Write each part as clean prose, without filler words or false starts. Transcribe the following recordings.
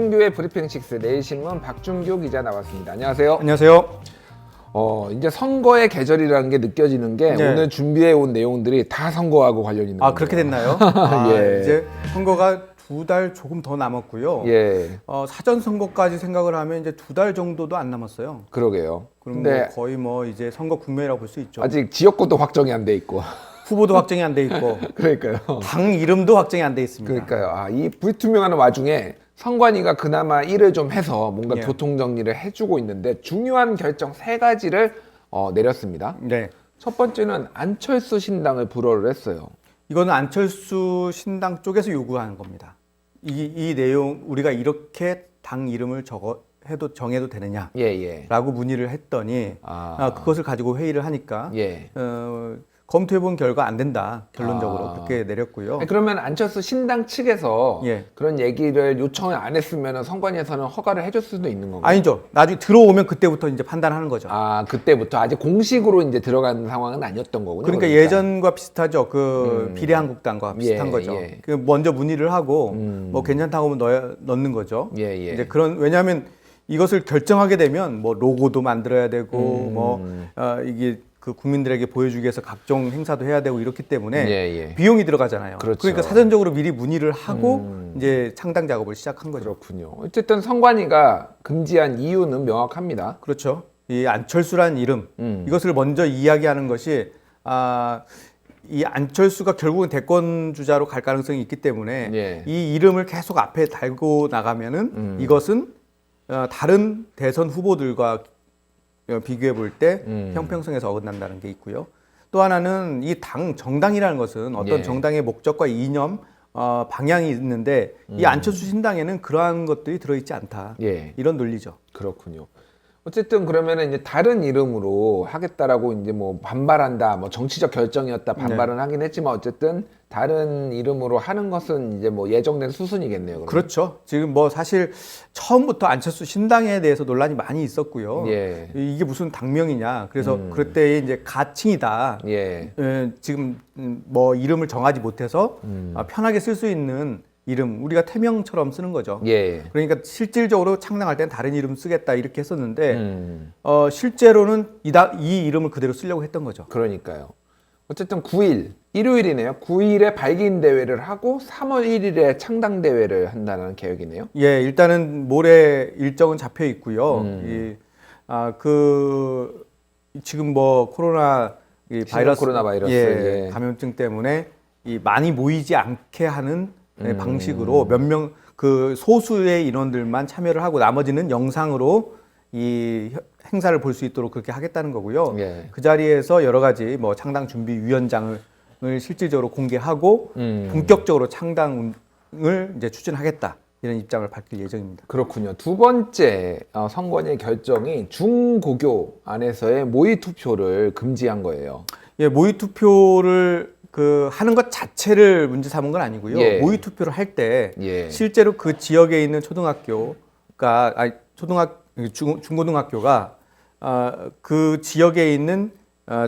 박준규의 브리핑 6 내일신문 박준규 기자 나왔습니다. 안녕하세요. 안녕하세요. 이제 선거의 계절이라는 게 느껴지는 게 네. 오늘 준비해 온 내용들이 다 선거하고 관련 있는 거예요. 그렇게 됐나요? 예. 이제 선거가 2달 조금 더 남았고요. 예. 사전 선거까지 생각을 하면 이제 2달 정도도 안 남았어요. 그러게요. 그럼 근데 거의 이제 선거 국면이라고 볼 수 있죠. 아직 지역구도 확정이 안 돼 있고. 후보도 확정이 안 돼 있고 그러니까요. 당 이름도 확정이 안 돼 있습니다. 그러니까요. 이 불투명한 와중에 선관위가 그나마 일을 좀 해서 뭔가 예. 교통 정리를 해주고 있는데 중요한 결정 3가지를 내렸습니다. 네. 첫 번째는 안철수 신당을 불허를 했어요. 이거는 안철수 신당 쪽에서 요구하는 겁니다. 이 내용 우리가 이렇게 당 이름을 정해도 되느냐라고 예. 문의를 했더니 그것을 가지고 회의를 하니까 예. 검토해본 결과 안 된다 결론적으로 그렇게 내렸고요. 그러면 안철수 신당 측에서 예. 그런 얘기를 요청을 안 했으면 선관위에서는 허가를 해줄 수도 있는 건가요? 아니죠. 나중에 들어오면 그때부터 이제 판단하는 거죠. 그때부터 아직 공식으로 이제 들어간 상황은 아니었던 거군요. 그러니까 예전과 비슷하죠. 비례한국당과 비슷한 예, 거죠. 예. 먼저 문의를 하고 뭐 괜찮다고 하면 넣는 거죠. 예. 이제 왜냐하면 이것을 결정하게 되면 뭐 로고도 만들어야 되고 이게 그 국민들에게 보여주기 위해서 각종 행사도 해야 되고 이렇기 때문에 예. 비용이 들어가잖아요. 그렇죠. 그러니까 사전적으로 미리 문의를 하고 이제 창당 작업을 시작한 거죠. 그렇군요. 어쨌든 선관위가 금지한 이유는 명확합니다. 그렇죠. 이 안철수란 이름 이것을 먼저 이야기하는 것이 이 안철수가 결국은 대권 주자로 갈 가능성이 있기 때문에 예. 이 이름을 계속 앞에 달고 나가면은 이것은 다른 대선 후보들과 비교해 볼 때 형평성에서 어긋난다는 게 있고요. 또 하나는 이 정당이라는 것은 어떤 예. 정당의 목적과 이념, 방향이 있는데 이 안철수 신당에는 그러한 것들이 들어있지 않다. 예. 이런 논리죠. 그렇군요. 어쨌든 그러면은 이제 다른 이름으로 하겠다라고 이제 뭐 반발한다, 뭐 정치적 결정이었다 반발은 하긴 했지만 어쨌든 다른 이름으로 하는 것은 이제 뭐 예정된 수순이겠네요. 그러면. 그렇죠. 지금 뭐 사실 처음부터 안철수 신당에 대해서 논란이 많이 있었고요. 예. 이게 무슨 당명이냐. 그래서 그때 이제 가칭이다. 예. 지금 뭐 이름을 정하지 못해서 편하게 쓸 수 있는 이름, 우리가 태명처럼 쓰는 거죠. 예. 그러니까 실질적으로 창당할 때는 다른 이름 쓰겠다 이렇게 했었는데 실제로는 이 이름을 그대로 쓰려고 했던 거죠. 그러니까요. 어쨌든 9일, 일요일이네요. 9일에 발기인 대회를 하고 3월 1일에 창당 대회를 한다는 계획이네요. 예, 일단은 모레 일정은 잡혀 있고요. 지금 뭐 코로나 코로나 바이러스 예. 감염증 때문에 많이 모이지 않게 하는 방식으로 몇 명 소수의 인원들만 참여를 하고 나머지는 영상으로 이 행사를 볼 수 있도록 그렇게 하겠다는 거고요. 예. 그 자리에서 여러 가지 뭐 창당 준비 위원장을 실질적으로 공개하고 본격적으로 창당을 이제 추진하겠다. 이런 입장을 밝힐 예정입니다. 그렇군요. 두 번째 선관위의 결정이 중고교 안에서의 모의 투표를 금지한 거예요. 예, 모의 투표를 하는 것 자체를 문제 삼은 건 아니고요. 예. 모의 투표를 할 때 예. 실제로 그 지역에 있는 중고등학교가 그 지역에 있는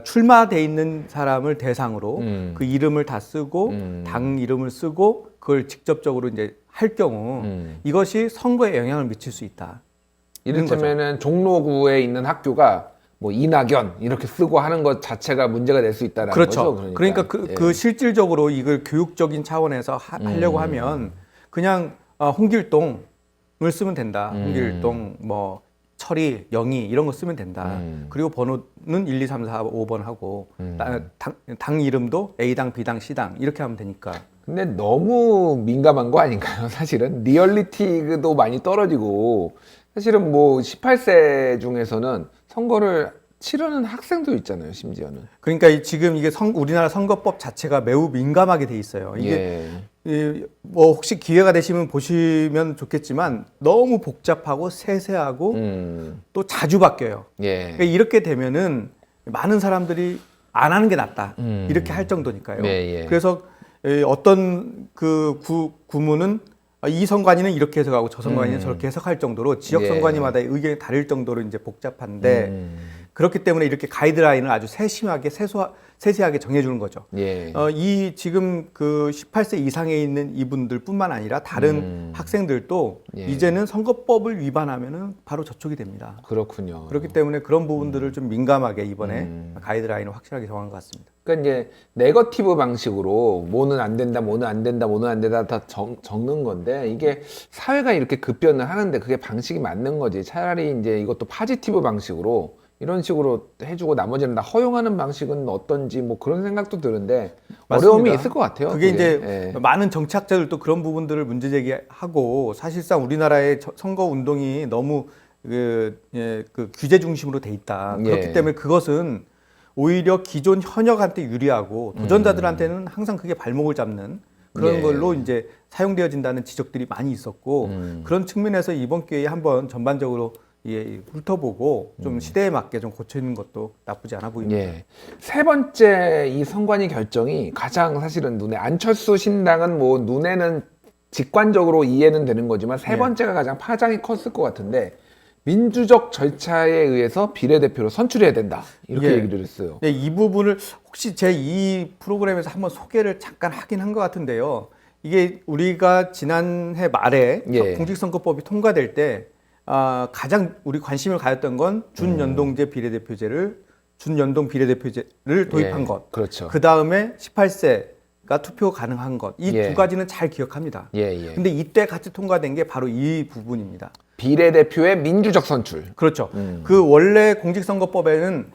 출마돼 있는 사람을 대상으로 그 이름을 다 쓰고 당 이름을 쓰고 그걸 직접적으로 이제 할 경우 이것이 선거에 영향을 미칠 수 있다. 이를테면은 종로구에 있는 학교가 뭐 이낙연 이렇게 쓰고 하는 것 자체가 문제가 될 수 있다라는 그렇죠. 거죠. 그러니까 예. 그 실질적으로 이걸 교육적인 차원에서 하려고 하면 그냥 홍길동을 쓰면 된다. 홍길동 뭐 철이 영희 이런 거 쓰면 된다. 그리고 번호는 1, 2, 3, 4, 5번 하고 당 이름도 A당, B당, C당 이렇게 하면 되니까. 근데 너무 민감한 거 아닌가요? 사실은 리얼리티도 많이 떨어지고 사실은 뭐 18세 중에서는 선거를 치르는 학생도 있잖아요, 심지어는. 그러니까 지금 이게 우리나라 선거법 자체가 매우 민감하게 돼 있어요. 이게 뭐 혹시 기회가 되시면 보시면 좋겠지만 너무 복잡하고 세세하고 또 자주 바뀌어요. 예. 그러니까 이렇게 되면은 많은 사람들이 안 하는 게 낫다. 이렇게 할 정도니까요. 예. 그래서 어떤 구문은 이 선관위는 이렇게 해석하고 저 선관위는 저렇게 해석할 정도로 지역 예. 선관위마다 의견이 다를 정도로 이제 복잡한데 그렇기 때문에 이렇게 가이드라인을 아주 세세하게 정해주는 거죠. 예. 이 지금 그 18세 이상에 있는 이분들뿐만 아니라 다른 학생들도 예. 이제는 선거법을 위반하면은 바로 저촉이 됩니다. 그렇군요. 그렇기 때문에 그런 부분들을 좀 민감하게 이번에 가이드라인을 확실하게 정한 것 같습니다. 그러니까 이제 네거티브 방식으로 뭐는 안 된다, 뭐는 안 된다, 뭐는 안 된다 다 적는 건데 이게 사회가 이렇게 급변을 하는데 그게 방식이 맞는 거지. 차라리 이제 이것도 파지티브 방식으로 이런 식으로 해주고 나머지는 다 허용하는 방식은 어떤지 뭐 그런 생각도 드는데 어려움이 맞습니다. 있을 것 같아요. 그게 이제 예. 많은 정치학자들도 그런 부분들을 문제 제기하고 사실상 우리나라의 선거 운동이 너무 그 규제 중심으로 돼 있다. 그렇기 예. 때문에 그것은 오히려 기존 현역한테 유리하고 도전자들한테는 항상 그게 발목을 잡는 그런 예. 걸로 이제 사용되어진다는 지적들이 많이 있었고 그런 측면에서 이번 기회에 한번 전반적으로 훑어보고 좀 시대에 맞게 좀 고치는 것도 나쁘지 않아 보입니다. 예. 세 번째 이 선관위 결정이 가장 사실은 눈에 안철수 신당은 뭐 눈에는 직관적으로 이해는 되는 거지만 세 예. 번째가 가장 파장이 컸을 것 같은데 민주적 절차에 의해서 비례대표로 선출해야 된다 이렇게 예. 얘기를 했어요. 네, 이 부분을 혹시 제 이 프로그램에서 한번 소개를 잠깐 하긴 한 것 같은데요. 이게 우리가 지난해 말에 예. 공직선거법이 통과될 때 가장 우리 관심을 가졌던 건 준연동 비례대표제를 도입한 예. 것. 그렇죠. 그 다음에 18세가 투표 가능한 것. 이 예. 두 가지는 잘 기억합니다. 예, 예. 근데 이때 같이 통과된 게 바로 이 부분입니다. 비례대표의 민주적 선출. 그렇죠. 그 원래 공직선거법에는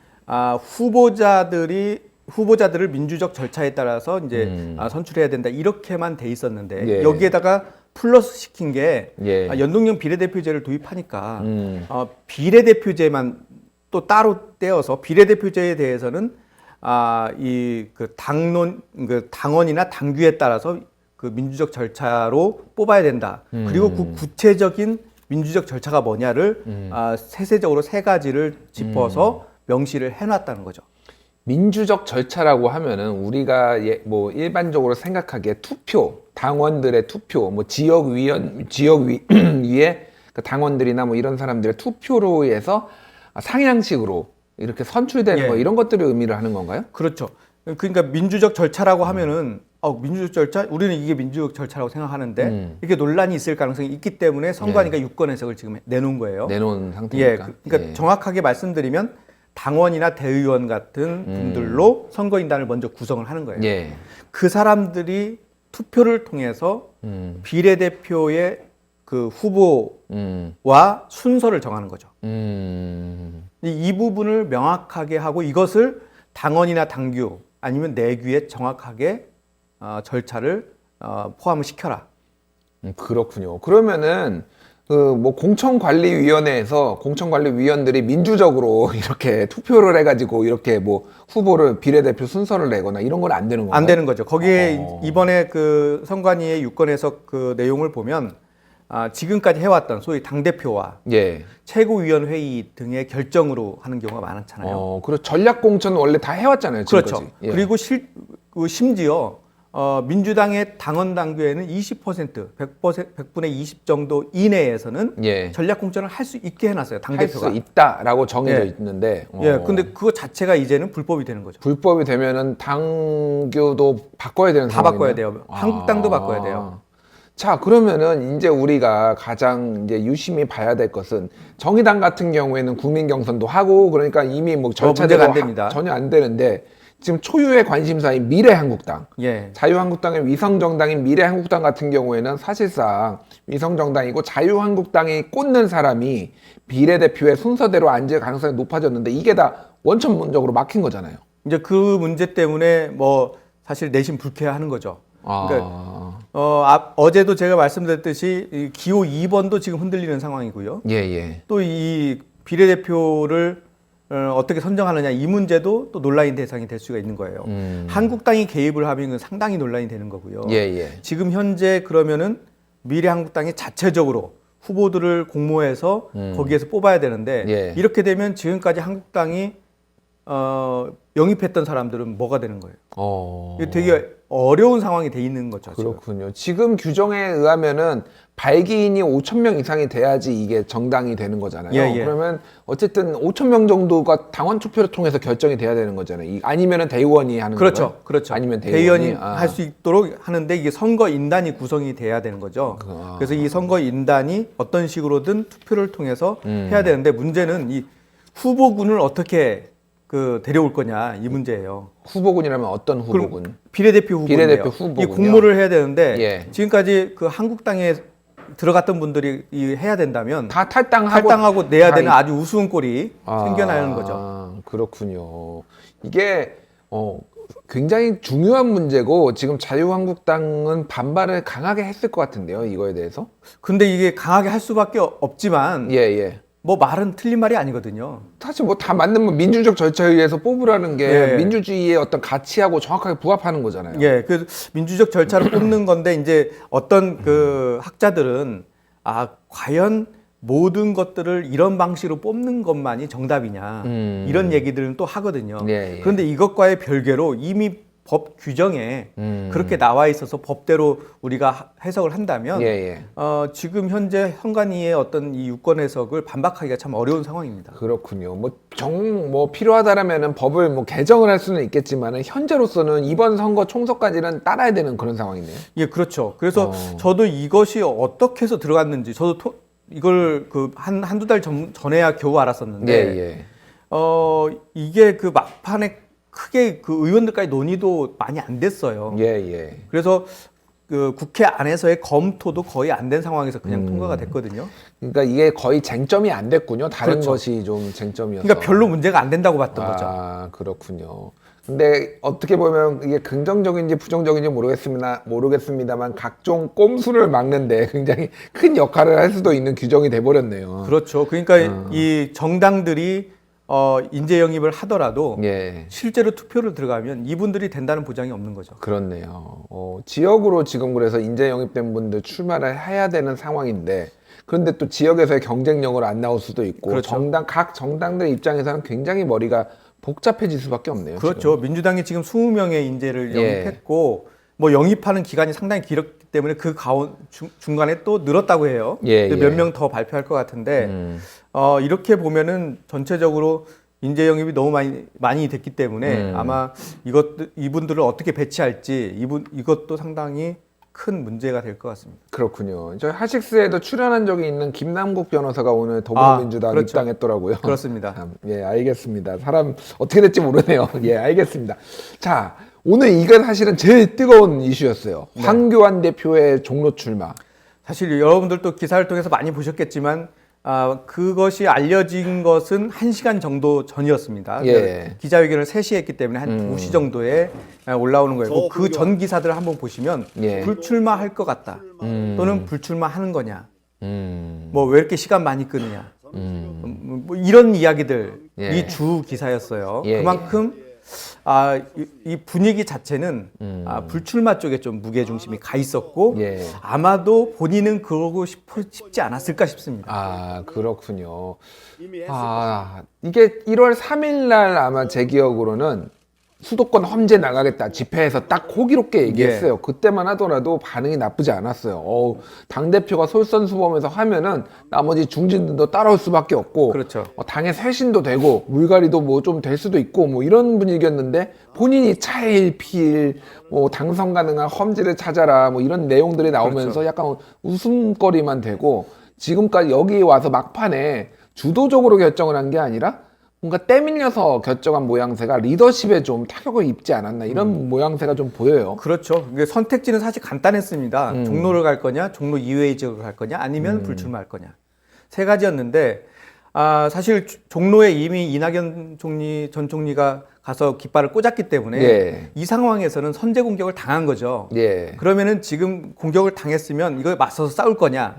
후보자들을 민주적 절차에 따라서 이제 선출해야 된다 이렇게만 돼 있었는데 예. 여기에다가 플러스 시킨 게 예. 연동형 비례대표제를 도입하니까 비례대표제만 또 따로 떼어서 비례대표제에 대해서는 당원이나 당규에 따라서 그 민주적 절차로 뽑아야 된다. 그리고 그 구체적인 민주적 절차가 뭐냐를 세세적으로 세 가지를 짚어서 명시를 해놨다는 거죠. 민주적 절차라고 하면은 우리가 뭐 일반적으로 생각하기에 투표, 당원들의 투표, 뭐 지역위에 그 당원들이나 뭐 이런 사람들의 투표로 해서 상향식으로 이렇게 선출되는 예. 거 이런 것들을 의미를 하는 건가요? 그렇죠. 그러니까 민주적 절차라고 하면은 민주적 절차? 우리는 이게 민주적 절차라고 생각하는데 이게 논란이 있을 가능성이 있기 때문에 선관위가 유권 해석을 지금 내놓은 거예요. 내놓은 상태니까. 그러니까 정확하게 말씀드리면 당원이나 대의원 같은 분들로 선거인단을 먼저 구성을 하는 거예요. 예. 그 사람들이 투표를 통해서 비례대표의 그 후보와 순서를 정하는 거죠. 이 부분을 명확하게 하고 이것을 당원이나 당규 아니면 내규에 정확하게 절차를 포함을 시켜라. 그렇군요. 그러면은 그 뭐 공천관리위원회에서 공천관리위원들이 민주적으로 이렇게 투표를 해가지고 이렇게 뭐 후보를 비례대표 순서를 내거나 이런 건 안 되는 건가요? 안 되는 거죠. 거기에 이번에 그 선관위의 유권 해석 그 내용을 보면 지금까지 해왔던 소위 당대표와 예. 최고위원회의 등의 결정으로 하는 경우가 많잖아요. 그리고 전략공천은 원래 다 해왔잖아요. 지금까지. 그렇죠. 예. 그리고 심지어 민주당의 당원 당규에는 20%, 100분의 20 정도 이내에서는 예. 전략공천을 할 수 있게 해놨어요. 당대표가. 할 수 있다라고 정해져 예. 있는데. 근데 그거 자체가 이제는 불법이 되는 거죠. 불법이 되면은 당규도 바꿔야 되는 다 상황이네요. 바꿔야 돼요. 한국당도 바꿔야 돼요. 자, 그러면은 이제 우리가 가장 이제 유심히 봐야 될 것은 정의당 같은 경우에는 국민 경선도 하고 그러니까 이미 뭐 절차대로 문제가 안 됩니다. 전혀 안 되는데 지금 초유의 관심사인 미래한국당, 예. 자유한국당의 위성정당인 미래한국당 같은 경우에는 사실상 위성정당이고 자유한국당이 꽂는 사람이 비례대표의 순서대로 앉을 가능성이 높아졌는데 이게 다 원천적으로 막힌 거잖아요. 이제 그 문제 때문에 뭐 사실 내심 불쾌하는 거죠. 그러니까 어제도 제가 말씀드렸듯이 이 기호 2번도 지금 흔들리는 상황이고요. 예. 또 이 비례대표를 어떻게 선정하느냐 이 문제도 또 논란의 대상이 될 수가 있는 거예요. 한국당이 개입을 하면 상당히 논란이 되는 거고요. 예. 지금 현재 그러면은 미래한국당이 자체적으로 후보들을 공모해서 거기에서 뽑아야 되는데 예. 이렇게 되면 지금까지 한국당이 영입했던 사람들은 뭐가 되는 거예요? 이게 되게 어려운 상황이 돼 있는 거죠. 지금. 그렇군요. 지금 규정에 의하면은 발기인이 5천 명 이상이 돼야지 이게 정당이 되는 거잖아요. 예, 예. 그러면 어쨌든 5천 명 정도가 당원 투표를 통해서 결정이 돼야 되는 거잖아요. 아니면은 대의원이 하는 그렇죠, 건가요? 그렇죠. 아니면 대의원이 대의원이 할 수 있도록 하는데 이게 선거 인단이 구성이 돼야 되는 거죠. 그래서 이 선거 인단이 어떤 식으로든 투표를 통해서 해야 되는데 문제는 이 후보군을 어떻게 데려올 거냐 이 문제예요. 후보군이라면 어떤 후보군? 그럼 비례대표 후보인데요. 비례대표 후보군요. 이 공모를 해야 되는데 예. 지금까지 그 한국당에 들어갔던 분들이 해야 된다면 다 탈당하고 탈당하고 내야 다 되는 아주 우스운 꼴이 생겨나는 거죠. 그렇군요. 이게 굉장히 중요한 문제고 지금 자유한국당은 반발을 강하게 했을 것 같은데요. 이거에 대해서. 근데 이게 강하게 할 수밖에 없지만 예, 예. 뭐 말은 틀린 말이 아니거든요. 사실 뭐 다 맞는 뭐 민주적 절차에 의해서 뽑으라는 게 예. 민주주의의 어떤 가치하고 정확하게 부합하는 거잖아요. 예, 그 민주적 절차로 뽑는 건데 이제 어떤 그 학자들은 과연 모든 것들을 이런 방식으로 뽑는 것만이 정답이냐 이런 얘기들은 또 하거든요. 예, 예. 그런데 이것과의 별개로 이미 법 규정에 그렇게 나와 있어서 법대로 우리가 해석을 한다면 예, 예. 지금 현재 선관위의 어떤 이 유권 해석을 반박하기가 참 어려운 상황입니다. 그렇군요. 뭐 필요하다라면은 법을 뭐 개정을 할 수는 있겠지만은 현재로서는 이번 선거 총선까지는 따라야 되는 그런 상황이네요. 예, 그렇죠. 그래서 저도 이것이 어떻게 해서 들어갔는지 저도 이걸 한두 달 전에야 겨우 알았었는데 예, 예. 이게 그 막판에 크게 그 의원들까지 논의도 많이 안 됐어요. 예, 예. 그래서 그 국회 안에서의 검토도 거의 안 된 상황에서 그냥 통과가 됐거든요. 그러니까 이게 거의 쟁점이 안 됐군요. 다른 그렇죠. 것이 좀 쟁점이어서. 그러니까 별로 문제가 안 된다고 봤던 거죠. 그렇군요. 근데 어떻게 보면 이게 긍정적인지 부정적인지 모르겠습니다만 각종 꼼수를 막는데 굉장히 큰 역할을 할 수도 있는 규정이 돼버렸네요. 그렇죠. 그러니까 이 정당들이 인재 영입을 하더라도 예. 실제로 투표를 들어가면 이분들이 된다는 보장이 없는 거죠. 그렇네요. 지역으로 지금 그래서 인재 영입된 분들 출마를 해야 되는 상황인데 그런데 또 지역에서의 경쟁력으로 안 나올 수도 있고 그렇죠. 각 정당들 입장에서는 굉장히 머리가 복잡해질 수밖에 없네요. 그렇죠. 지금. 민주당이 지금 20명의 인재를 예. 영입했고 뭐 영입하는 기간이 상당히 길었기 때문에 그 중간에 또 늘었다고 해요. 예, 몇 명 더 발표할 것 같은데 이렇게 보면은 전체적으로 인재 영입이 너무 많이 됐기 때문에 아마 이분들을 어떻게 배치할지 이것도 상당히 큰 문제가 될 것 같습니다. 그렇군요. 저희 하식스에도 출연한 적이 있는 김남국 변호사가 오늘 더불어민주당 그렇죠. 입당했더라고요. 그렇습니다. 예, 알겠습니다. 사람 어떻게 될지 모르네요. 예, 알겠습니다. 자, 오늘 이건 사실은 제일 뜨거운 이슈였어요. 네. 황교안 대표의 종로 출마. 사실 여러분들도 기사를 통해서 많이 보셨겠지만 그것이 알려진 것은 1시간 정도 전이었습니다. 예. 기자회견을 3시에 했기 때문에 한 2시 정도에 올라오는 거예요. 그 전 기사들을 한번 보시면 예. 불출마할 것 같다. 또는 불출마하는 거냐. 음. 뭐 왜 이렇게 시간 많이 끄느냐. 뭐 이런 이야기들이 예. 주 기사였어요. 예, 그만큼 이 분위기 자체는 불출마 쪽에 좀 무게 중심이 가 있었고 예. 아마도 본인은 그러고 싶지 않았을까 싶습니다. 그렇군요. 이게 1월 3일 날 아마 제 기억으로는 수도권 험지 나가겠다 집회에서 딱 호기롭게 얘기했어요. 그때만 하더라도 반응이 나쁘지 않았어요. 당대표가 솔선수범해서 하면은 나머지 중진들도 따라올 수밖에 없고 그렇죠. 당의 쇄신도 되고 물갈이도 뭐 좀 될 수도 있고 뭐 이런 분위기였는데 본인이 차일피일 뭐 당선 가능한 험지를 찾아라 뭐 이런 내용들이 나오면서 그렇죠. 약간 웃음거리만 되고 지금까지 여기 와서 막판에 주도적으로 결정을 한 게 아니라 뭔가 때밀려서 결정한 모양새가 리더십에 좀 타격을 입지 않았나 이런 모양새가 좀 보여요. 그렇죠. 이게 선택지는 사실 간단했습니다. 종로를 갈 거냐, 종로 이외의 지역을 갈 거냐, 아니면 불출마할 거냐. 세 가지였는데 사실 종로에 이미 이낙연 전 총리가 가서 깃발을 꽂았기 때문에 예. 이 상황에서는 선제 공격을 당한 거죠. 예. 그러면은 지금 공격을 당했으면 이걸 맞서서 싸울 거냐,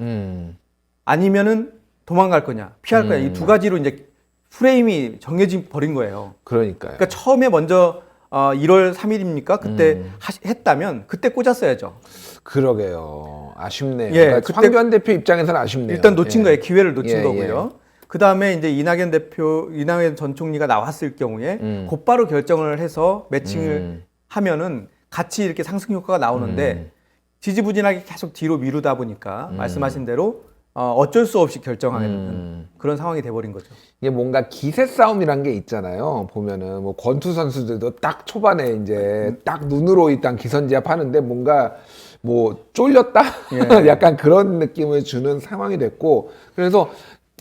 아니면은 도망갈 거냐, 피할 거냐 이 두 가지로 이제 프레임이 정해져 버린 거예요. 그러니까요. 그러니까 처음에 먼저 1월 3일입니까? 그때 했다면 그때 꽂았어야죠. 그러게요. 아쉽네요. 예, 그러니까 그때 황교안 대표 입장에서는 아쉽네요. 일단 놓친 거예요. 기회를 놓친 예, 거고요. 그 다음에 이제 이낙연 전 총리가 나왔을 경우에 곧바로 결정을 해서 매칭을 하면은 같이 이렇게 상승 효과가 나오는데 지지부진하게 계속 뒤로 미루다 보니까 말씀하신 대로 어쩔 수 없이 결정하게 되는 그런 상황이 돼버린 거죠. 이게 뭔가 기세 싸움이란 게 있잖아요. 보면은 뭐 권투 선수들도 딱 초반에 이제 딱 눈으로 일단 기선제압 하는데 뭔가 뭐 쫄렸다? 예. 약간 그런 느낌을 주는 상황이 됐고, 그래서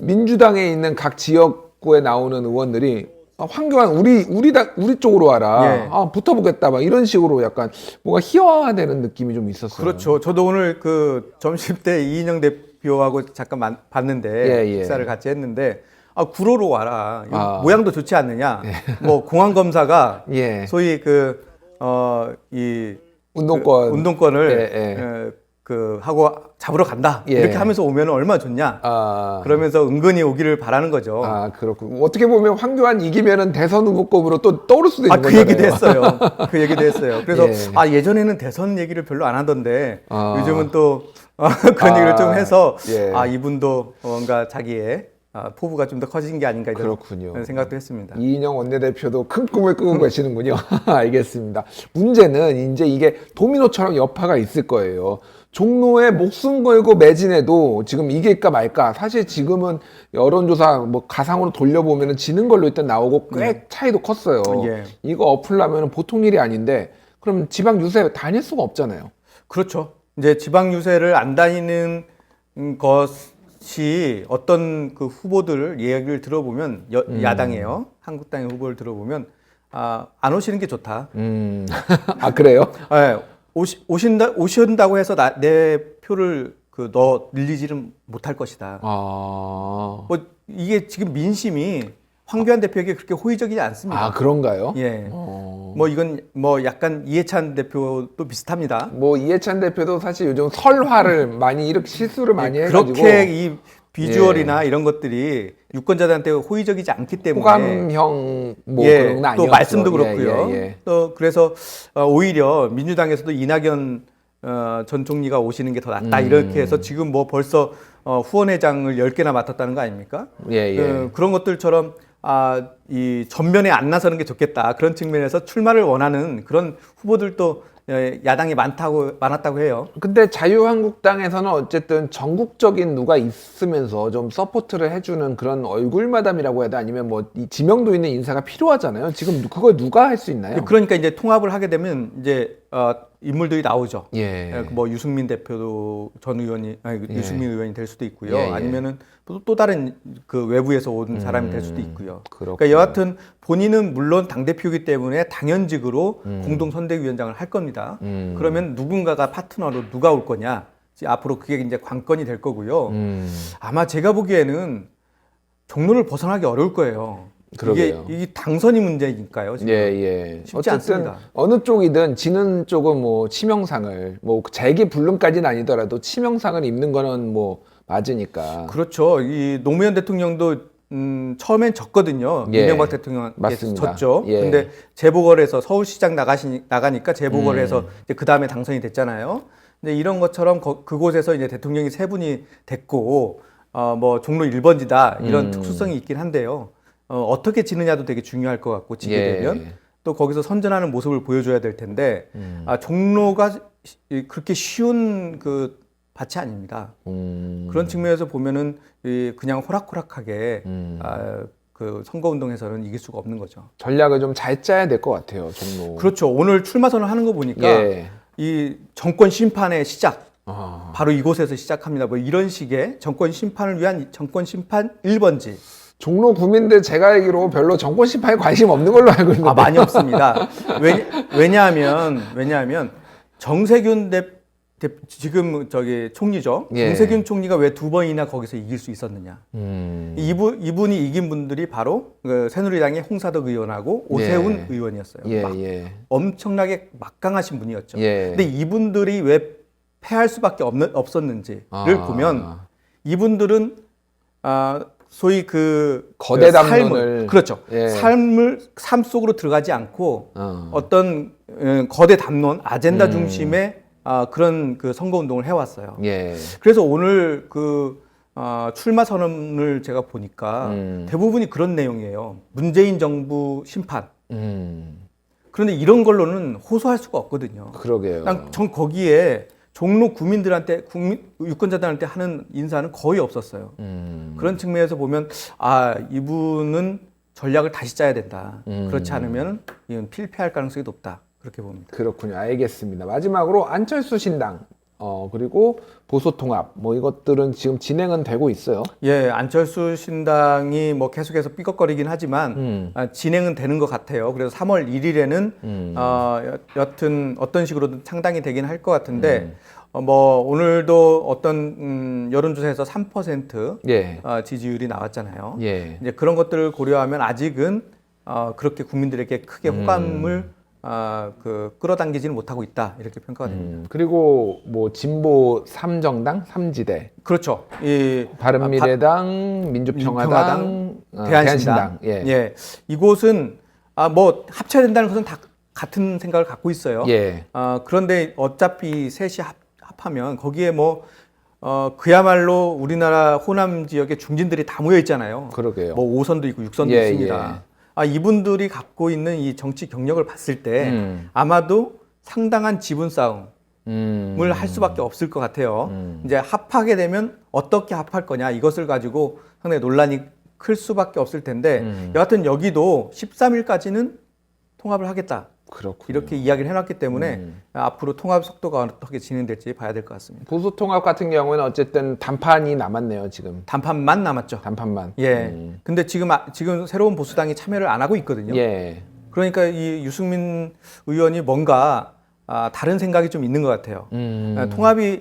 민주당에 있는 각 지역구에 나오는 의원들이 황교안 우리 쪽으로 와라. 예. 붙어보겠다. 막 이런 식으로 약간 뭔가 희화화되는 느낌이 좀 있었어요. 그렇죠. 저도 오늘 그 점심 때 이인영 대표하고 잠깐 봤는데 식사를 같이 했는데 구로로 와라. 모양도 좋지 않느냐. 뭐 공안 검사가 소위 이 운동권을 하고 잡으러 간다. 이렇게 하면서 오면 얼마나 좋냐. 그러면서 은근히 오기를 바라는 거죠. 그렇고 어떻게 보면 황교안 이기면은 대선 후보급으로 또 떠오를 수도 있는 거잖아요. 그 얘기도 했어요. 그 얘기도 했어요. 그래서 예전에는 대선 얘기를 별로 안 하던데 요즘은 또 그런 얘기를 좀 해서 이분도 뭔가 자기의 포부가 좀 더 커진 게 아닌가 이런 생각도 했습니다. 이인영 원내대표도 큰 꿈을 꾸고 계시는군요. 알겠습니다. 문제는 이제 이게 도미노처럼 여파가 있을 거예요. 종로에 목숨 걸고 매진해도 지금 이길까 말까. 사실 지금은 여론조사 뭐 가상으로 돌려보면 지는 걸로 일단 나오고 꽤 차이도 컸어요. 이거 엎으려면 보통 일이 아닌데 그럼 지방 유세 다닐 수가 없잖아요. 그렇죠. 이제 지방 유세를 안 다니는 것이 어떤 그 후보들 얘기를 들어보면 야당이에요. 한국당의 후보를 들어보면 안 오시는 게 좋다. 그래요? 네. 오신다고 해서 내 표를 늘리지는 못할 것이다. 뭐 이게 지금 민심이 황교안 대표에게 그렇게 호의적이지 않습니다. 그런가요? 예. 뭐 이건 뭐 약간 이해찬 대표도 비슷합니다. 뭐 이해찬 대표도 사실 요즘 설화를 많이 이렇게 실수를 많이 해가지고 그렇게 이 비주얼이나 이런 것들이 유권자들한테 호의적이지 않기 때문에 호감형 뭐 그런 건 아니었죠. 또 말씀도 그렇고요. 또 그래서 오히려 민주당에서도 이낙연 전 총리가 오시는 게 더 낫다 이렇게 해서 지금 뭐 벌써 후원회장을 10개나 맡았다는 거 아닙니까? 그런 것들처럼 이 전면에 안 나서는 게 좋겠다. 그런 측면에서 출마를 원하는 그런 후보들도 야당이 많았다고 해요. 근데 자유한국당에서는 어쨌든 전국적인 누가 있으면서 좀 서포트를 해주는 그런 얼굴마담이라고 해야 돼? 아니면 뭐 이 지명도 있는 인사가 필요하잖아요. 지금 그걸 누가 할 수 있나요? 그러니까 이제 통합을 하게 되면 이제 인물들이 나오죠. 뭐 유승민 대표도 유승민 의원이 될 수도 있고요. 아니면은 또 다른 그 외부에서 온 사람이 될 수도 있고요. 그러니까 여하튼 본인은 물론 당대표이기 때문에 당연직으로 공동선대위원장을 할 겁니다. 그러면 누군가가 파트너로 누가 올 거냐. 앞으로 그게 이제 관건이 될 거고요. 아마 제가 보기에는 종로를 벗어나기 어려울 거예요. 이게 당선이 문제니까요. 지금. 쉽지 않습니다. 어느 쪽이든 지는 쪽은 뭐 치명상을 뭐 재기 불능까지는 아니더라도 치명상을 입는 거는 뭐 맞으니까. 그렇죠. 이 노무현 대통령도 처음엔 졌거든요. 이명박 대통령께서 졌죠. 근데 재보궐에서 서울시장 나가니까 재보궐에서 그 다음에 당선이 됐잖아요. 근데 이런 것처럼 그곳에서 이제 대통령이 3분이 됐고 뭐 종로 1번지다 이런 특수성이 있긴 한데요. 어떻게 지느냐도 되게 중요할 것 같고 지게 되면 또 거기서 선전하는 모습을 보여줘야 될 텐데 종로가 그렇게 쉬운 그 밭이 아닙니다. 그런 측면에서 보면은 그냥 호락호락하게 그 선거운동에서는 이길 수가 없는 거죠. 전략을 좀 잘 짜야 될 것 같아요, 종로. 그렇죠. 오늘 출마 선언을 하는 거 보니까 이 정권 심판의 시작 바로 이곳에서 시작합니다. 뭐 이런 식의 정권 심판을 위한 정권 심판 1번지. 종로 구민들 제가 알기로 별로 정권 심판에 관심 없는 걸로 알고 있는데. 많이 없습니다. 왜냐하면 정세균 지금 총리죠. 정세균 총리가 왜 2번이나 거기서 이길 수 있었느냐. 이분이 이긴 분들이 바로 새누리당의 홍사덕 의원하고 오세훈 의원이었어요. 엄청나게 막강하신 분이었죠. 근데 이분들이 왜 패할 수밖에 없었는지를 보면 이분들은 소위 그 거대 담론을 그렇죠. 삶 속으로 들어가지 않고 어떤 거대 담론 아젠다 중심의 그런 그 선거 운동을 해왔어요. 그래서 오늘 그 출마 선언을 제가 보니까 대부분이 그런 내용이에요. 문재인 정부 심판. 그런데 이런 걸로는 호소할 수가 없거든요. 그러게요. 전 거기에 종로 구민들한테 유권자들한테 하는 인사는 거의 없었어요. 그런 측면에서 보면 이분은 전략을 다시 짜야 된다. 그렇지 않으면 이건 필패할 가능성이 높다. 그렇게 봅니다. 그렇군요. 알겠습니다. 마지막으로 안철수 신당 그리고 보수통합 뭐 이것들은 지금 진행은 되고 있어요. 예, 안철수 신당이 뭐 계속해서 삐걱거리긴 하지만 진행은 되는 것 같아요. 그래서 3월 1일에는 여튼 어떤 식으로든 창당이 되긴 할 것 같은데 뭐 오늘도 어떤 여론조사에서 3% 예. 지지율이 나왔잖아요. 예. 이제 그런 것들을 고려하면 아직은 그렇게 국민들에게 크게 호감을 끌어당기지는 못하고 있다 이렇게 평가가 됩니다. 그리고 뭐 진보 3정당 3지대 그렇죠. 이 바른미래당, 민주평화당, 대한신당. 예. 예. 이곳은 뭐 합쳐야 된다는 것은 다 같은 생각을 갖고 있어요. 예. 그런데 어차피 셋이 합하면 거기에 뭐 그야말로 우리나라 호남 지역의 중진들이 다 모여 있잖아요. 그러게요. 뭐 5선도 있고 6선도 예, 있습니다. 이분들이 갖고 있는 이 정치 경력을 봤을 때 아마도 상당한 지분 싸움을 할 수밖에 없을 것 같아요. 이제 합하게 되면 어떻게 합할 거냐 이것을 가지고 상당히 논란이 클 수밖에 없을 텐데 여하튼 여기도 13일까지는 통합을 하겠다. 그렇군요. 이렇게 이야기를 해놨기 때문에 앞으로 통합 속도가 어떻게 진행될지 봐야 될 것 같습니다. 보수통합 같은 경우에는 어쨌든 단판이 남았네요. 지금 단판만 남았죠. 단판만. 예. 근데 지금 새로운 보수당이 참여를 안 하고 있거든요. 예. 그러니까 이 유승민 의원이 뭔가 다른 생각이 좀 있는 것 같아요.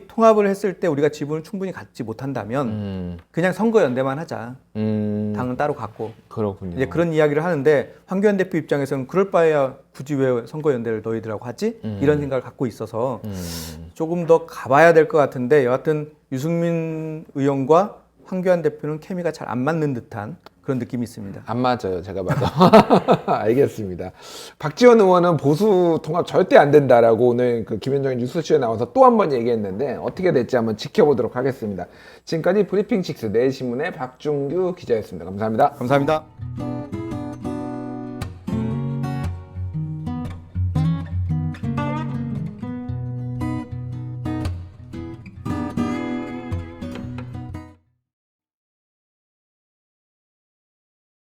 통합을 했을 때 우리가 지분을 충분히 갖지 못한다면 그냥 선거연대만 하자. 당은 따로 갖고. 그렇군요. 이제 그런 이야기를 하는데 황교안 대표 입장에서는 그럴 바에야 굳이 왜 선거연대를 너희들하고 하지? 이런 생각을 갖고 있어서 조금 더 가봐야 될 것 같은데 여하튼 유승민 의원과 황교안 대표는 케미가 잘 안 맞는 듯한 그런 느낌이 있습니다. 안 맞아요, 제가 봐도. 알겠습니다. 박지원 의원은 보수 통합 절대 안 된다라고 오늘 그 김현정의 뉴스쇼에 나와서 또 한 번 얘기했는데 어떻게 될지 한번 지켜보도록 하겠습니다. 지금까지 브리핑6 내일신문의 박준규 기자였습니다. 감사합니다. 감사합니다.